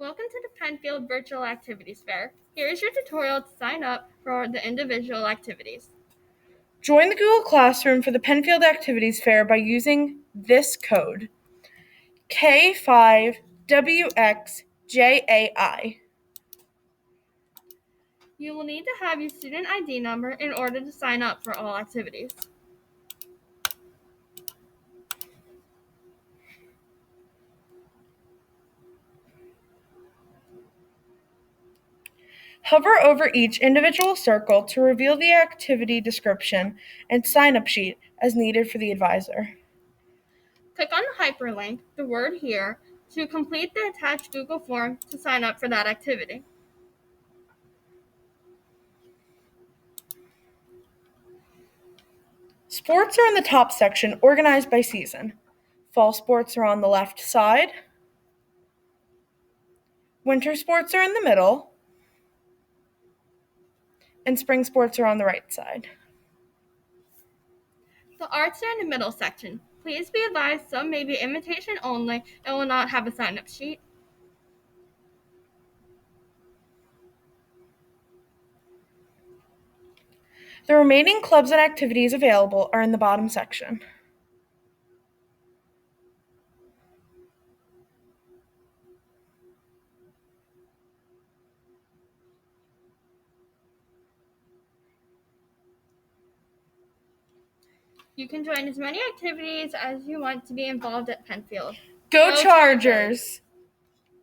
Welcome to the Pennfield Virtual Activities Fair. Here is your tutorial to sign up for the individual activities. Join the Google Classroom for the Pennfield Activities Fair by using this code, K5WXJAI. You will need to have your student ID number in order to sign up for all activities. Hover over each individual circle to reveal the activity description and sign-up sheet as needed for the advisor. Click on the hyperlink, the word here, to complete the attached Google form to sign up for that activity. Sports are in the top section, organized by season. Fall sports are on the left side. Winter sports are in the middle. And spring sports are on the right side. The arts are in the middle section. Please be advised some may be invitation only and will not have a sign-up sheet. The remaining clubs and activities available are in the bottom section. You can join as many activities as you want to be involved at Pennfield. Go Chargers!